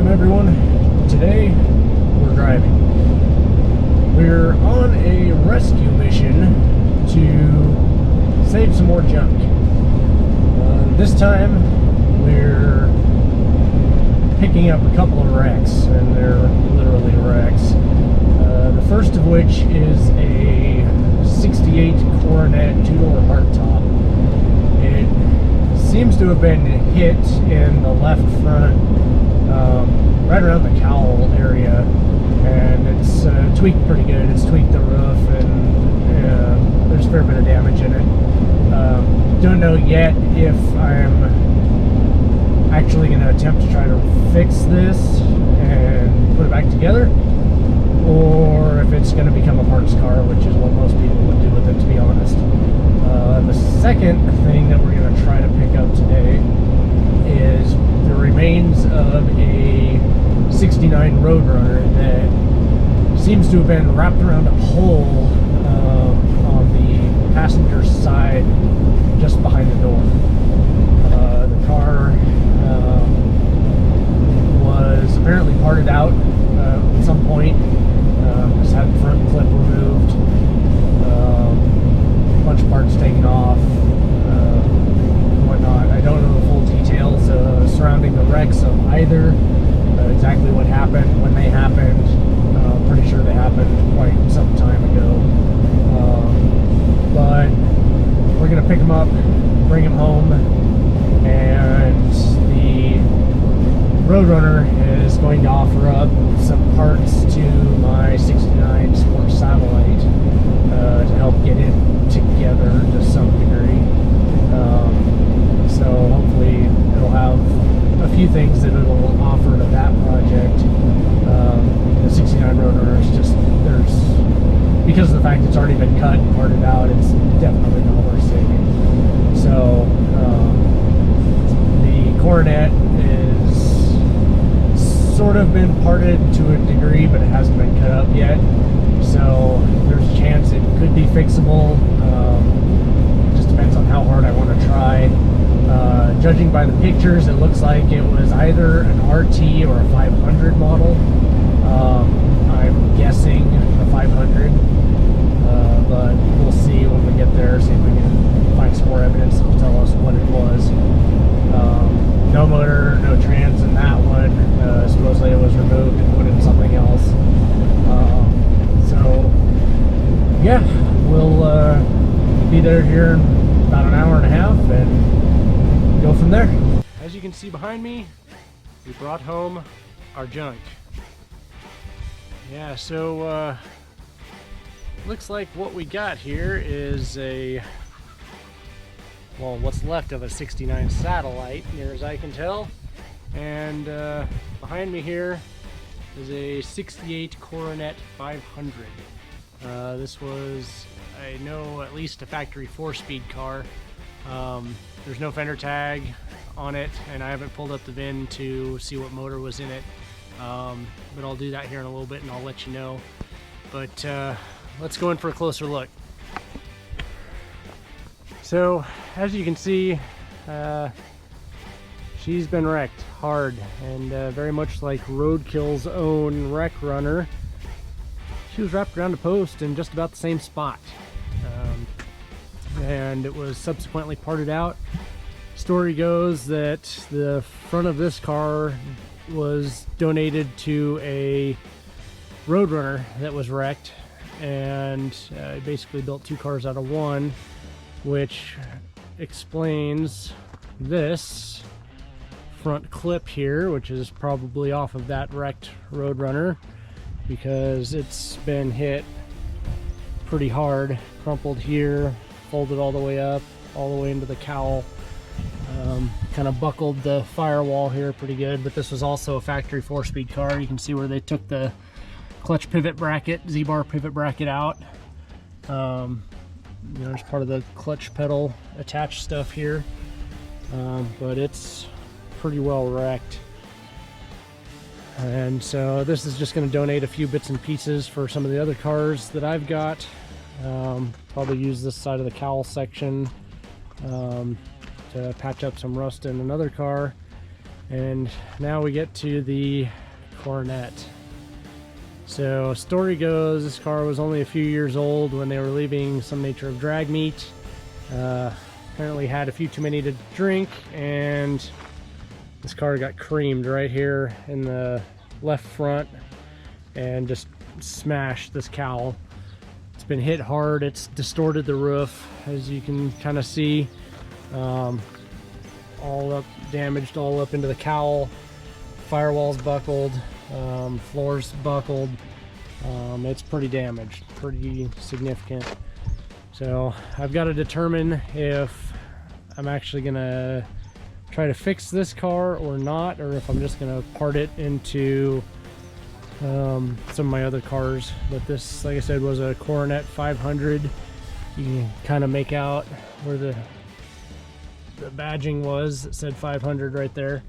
Welcome everyone. Today we're driving. We're on a rescue mission to save some more junk. This time we're picking up a couple of wrecks, and they're literally wrecks. The first of which is a 68 Coronet two-door hardtop. It seems to have been hit in the left front, right around the cowl area, and it's tweaked pretty good. It's tweaked the roof, and there's a fair bit of damage in it. Don't know yet if I'm actually going to attempt to try to fix this and put it back together, or if it's going to become a parts car, which is what most people would do with it, to be honest. The second thing that we're going to try to pick up today is the remains of a 69 Roadrunner that seems to have been wrapped around a pole on the passenger side just behind the door. The car was apparently parted out at some point. Just had the front clip removed, a bunch of parts taken off, whatnot. I don't know the full details surrounding the wrecks of either, exactly what happened, when they happened. Pretty sure they happened quite some time ago. But we're going to pick them up, bring them home, and the Roadrunner is going to offer up some parts to my 69 Sport Satellite to help get it together to some degree. So hopefully it'll have a few things that it'll offer to that project. The 69 Roadrunner is just, because of the fact it's already been cut and parted out, it's definitely not worth saving. So the Coronet is sort of been parted to a degree, but it hasn't been cut up yet. So there's a chance it could be fixable. It just depends on how hard I want to try. Judging by the pictures, it looks like it was either an RT or a 500 model. I'm guessing a 500, but we'll see when we get there, see if we can find some more evidence that will tell us what it was. No motor, no trans in that one. Supposedly it was removed and put in something else. So yeah, we'll be there here in about an hour and a half and go from there. As you can see behind me, we brought home our junk. Yeah, so looks like what we got here is what's left of a 69 Satellite, near as I can tell. And behind me here is a 68 Coronet 500. This was, I know, at least a factory 4-speed car. There's no fender tag on it, and I haven't pulled up the VIN to see what motor was in it. But I'll do that here in a little bit and I'll let you know. But let's go in for a closer look. So as you can see, she's been wrecked hard, and very much like Roadkill's own Wreck Runner, she was wrapped around a post in just about the same spot, and it was subsequently parted out. Story goes that the front of this car was donated to a Roadrunner that was wrecked, and basically built two cars out of one, which explains this front clip here, which is probably off of that wrecked Roadrunner, because it's been hit pretty hard, crumpled here, folded all the way up, all the way into the cowl. Kind of buckled the firewall here pretty good, but this was also a factory 4-speed car. You can see where they took the clutch pivot bracket, Z-bar pivot bracket out. You know, there's part of the clutch pedal attached stuff here, but it's pretty well wrecked. And so this is just going to donate a few bits and pieces for some of the other cars that I've got. Probably use this side of the cowl section to patch up some rust in another car, And now we get to the Coronet. So story goes, this car was only a few years old when they were leaving some nature of drag meet. Apparently had a few too many to drink, and this car got creamed right here in the left front and just smashed this cowl. It's been hit hard. It's distorted the roof, as you can kind of see. All up, damaged all up into the cowl. Firewall's buckled, floors buckled. It's pretty damaged, pretty significant. So I've got to determine if I'm actually gonna try to fix this car or not, or if I'm just gonna part it into some of my other cars. But this, like I said, was a Coronet 500. You can kind of make out where the badging was. It said 500 right there.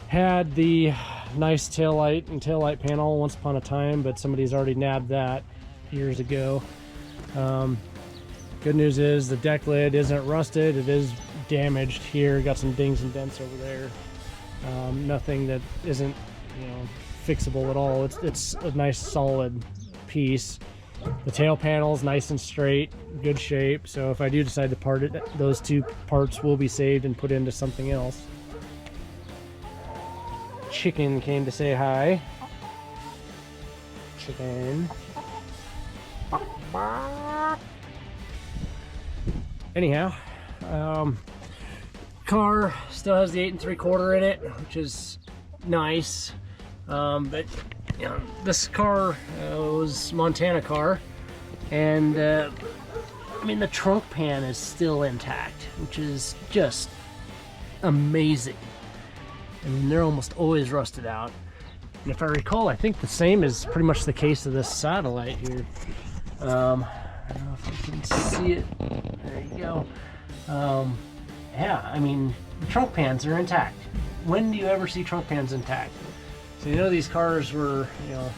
Had the nice taillight and taillight panel once upon a time, but somebody's already nabbed that years ago. Good news is the deck lid isn't rusted. It is damaged here. Got some dings and dents over there. Nothing that isn't, you know, fixable at all. It's a nice solid piece. The tail panel's nice and straight, good shape. So if I do decide to part it, those two parts will be saved and put into something else. Chicken came to say hi. Chicken. Anyhow, car still has the 8 3/4 in it, which is nice. But you know, this car was Montana car, and I mean the trunk pan is still intact, which is just amazing. I mean, they're almost always rusted out. And if I recall, I think the same is pretty much the case of this Satellite here. I don't know if you can see it. There you go. Yeah, I mean, the trunk pans are intact. When do you ever see trunk pans intact? So you know these cars were, you know,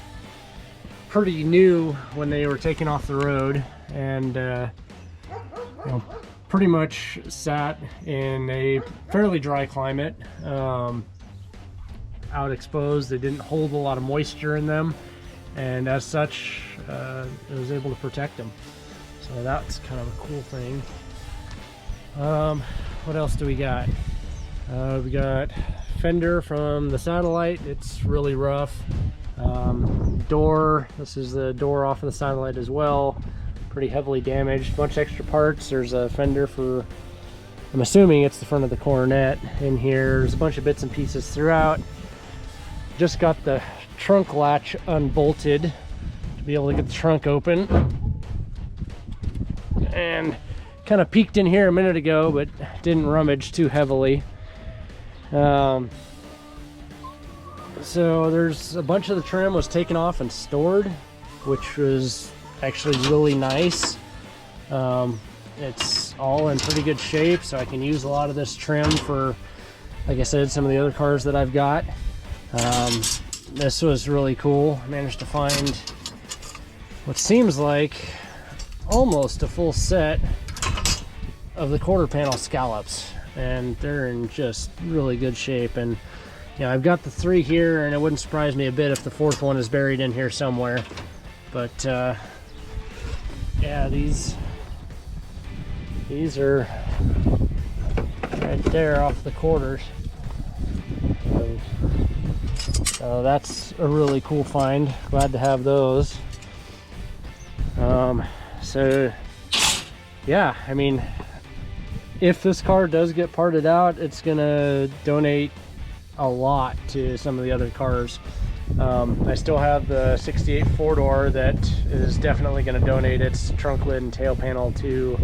pretty new when they were taken off the road, and you know, pretty much sat in a fairly dry climate, out exposed. They didn't hold a lot of moisture in them, and as such, it was able to protect them. So that's kind of a cool thing. What else do we got? We got fender from the Satellite. It's really rough. Door, this is the door off of the Satellite as well, pretty heavily damaged. Bunch of extra parts. There's a fender for, I'm assuming it's the front of the Coronet in here. There's a bunch of bits and pieces throughout. Just got the trunk latch unbolted to be able to get the trunk open, and kind of peeked in here a minute ago, but didn't rummage too heavily. So there's a bunch of the trim was taken off and stored, which was actually really nice. It's all in pretty good shape, so I can use a lot of this trim for, like I said, some of the other cars that I've got. This was really cool. I managed to find what seems like almost a full set of the quarter panel scallops, and they're in just really good shape. And you know, I've got the 3 here, and it wouldn't surprise me a bit if the 4th one is buried in here somewhere. But yeah, these are right there off the quarters. So that's a really cool find. Glad to have those. So yeah, I mean, if this car does get parted out, it's gonna donate a lot to some of the other cars. I still have the 68 4-door that is definitely going to donate its trunk lid and tail panel to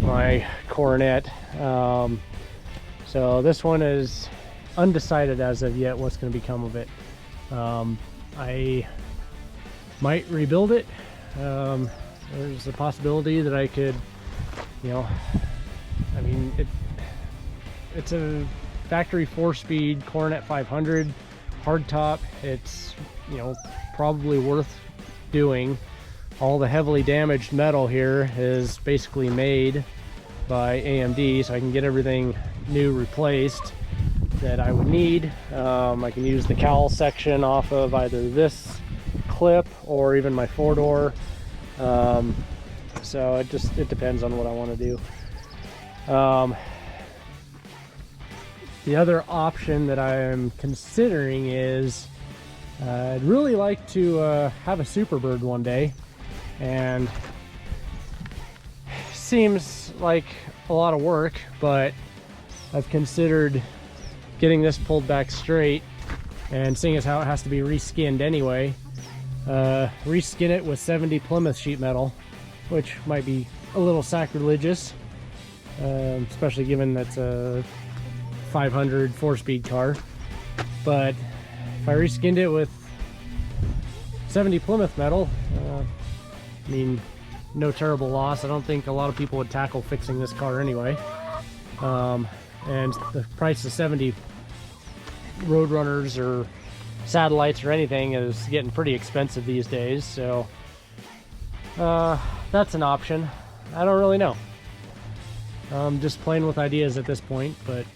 my Coronet. So this one is undecided as of yet what's going to become of it. I might rebuild it. There's a possibility that I could, you know, I mean, it's a factory 4-speed Coronet 500 hardtop. It's, you know, probably worth doing. All the heavily damaged metal here is basically made by AMD, so I can get everything new replaced. that I would need. I can use the cowl section off of either this clip or even my 4-door. So it depends on what I want to do. The other option that I am considering is I'd really like to have a Superbird one day, and seems like a lot of work, but I've considered getting this pulled back straight, and seeing as how it has to be reskinned anyway, reskin it with 70 Plymouth sheet metal, which might be a little sacrilegious, especially given that's a 500 4-speed car. But if I reskinned it with 70 Plymouth metal, I mean, no terrible loss. I don't think a lot of people would tackle fixing this car anyway. And the price of 70 Roadrunners or satellites or anything is getting pretty expensive these days, so that's an option. I don't really know. I'm just playing with ideas at this point, but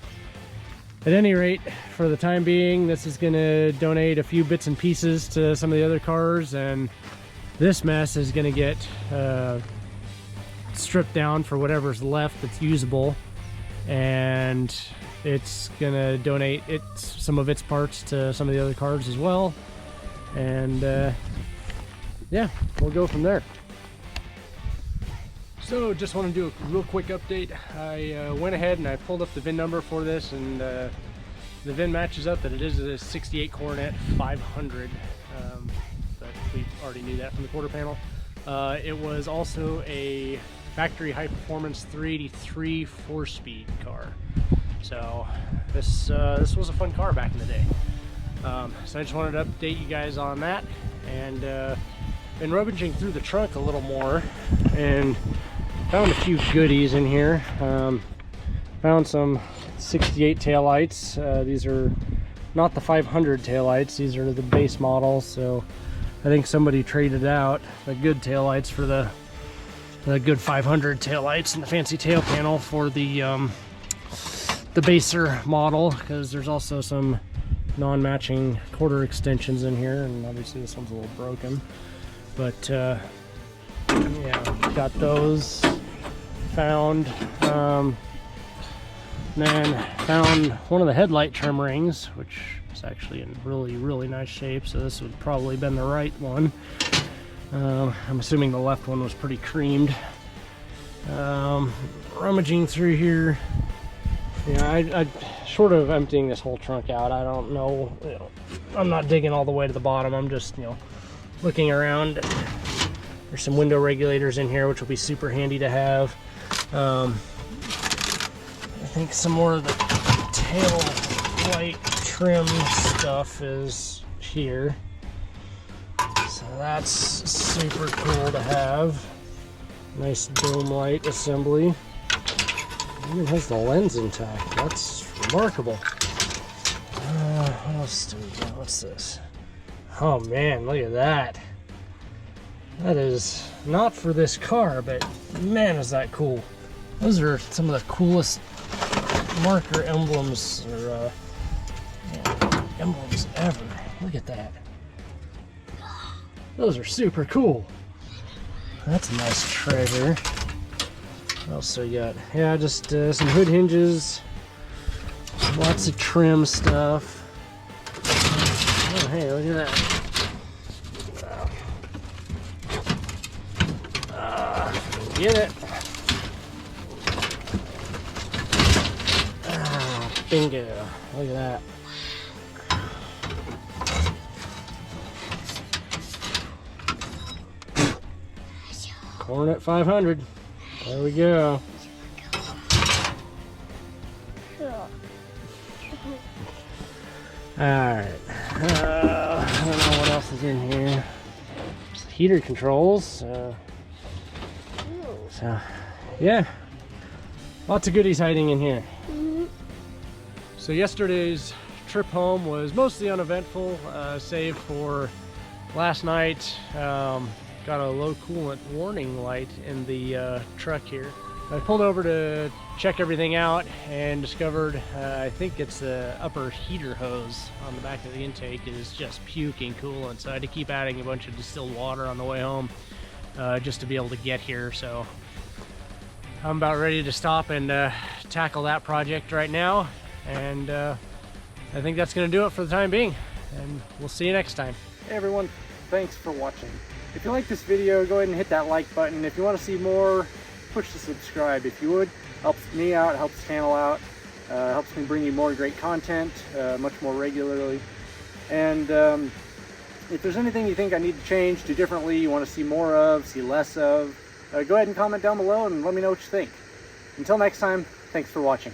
at any rate, for the time being, this is going to donate a few bits and pieces to some of the other cars, and this mess is going to get stripped down for whatever's left that's usable, and it's going to donate some of its parts to some of the other cars as well, and yeah, we'll go from there. So just want to do a real quick update. I went ahead and I pulled up the VIN number for this, and the VIN matches up that it is a 68 Coronet 500, but we already knew that from the quarter panel. It was also a factory high performance 383 4-speed car. So this was a fun car back in the day. So I just wanted to update you guys on that, and been rummaging through the trunk a little more and found a few goodies in here. Found some 68 taillights. These are not the 500 taillights, these are the base model, so I think somebody traded out the good taillights for the good 500 taillights and the fancy tail panel for the baser model, because there's also some non-matching quarter extensions in here, and obviously this one's a little broken, but yeah, got those. Found then found one of the headlight trim rings, which is actually in really nice shape, so this would probably been the right one. I'm assuming the left one was pretty creamed. Rummaging through here, yeah, I short of emptying this whole trunk out, I don't know, I'm not digging all the way to the bottom. I'm just, looking around. There's some window regulators in here, which will be super handy to have. I think some more of the tail light trim stuff is here, so that's super cool to have. Nice dome light assembly. It even has the lens intact. That's remarkable. What else do we got? What's this? Oh man, look at that. That is not for this car, but man, is that cool. Those are some of the coolest marker emblems, or emblems ever. Look at that. Those are super cool. That's a nice treasure. What else we got? Yeah, just some hood hinges, lots of trim stuff. Oh, hey, look at that. Get it. Bingo. Look at that. Coronet 500. There we go. Alright. I don't know what else is in here. Just heater controls. So, yeah. Lots of goodies hiding in here. So yesterday's trip home was mostly uneventful, save for last night. Got a low coolant warning light in the truck here. I pulled over to check everything out and discovered I think it's the upper heater hose on the back of the intake is just puking coolant, so I had to keep adding a bunch of distilled water on the way home just to be able to get here. So I'm about ready to stop and tackle that project right now, and I think that's going to do it for the time being, and we'll see you next time. Hey everyone, thanks for watching. If you like this video, go ahead and hit that like button. If you want to see more, push the subscribe if you would. Helps me out, helps the channel out, helps me bring you more great content much more regularly. And if there's anything you think I need to change, do differently, you want to see more of, see less of, go ahead and comment down below and let me know what you think. Until next time, thanks for watching.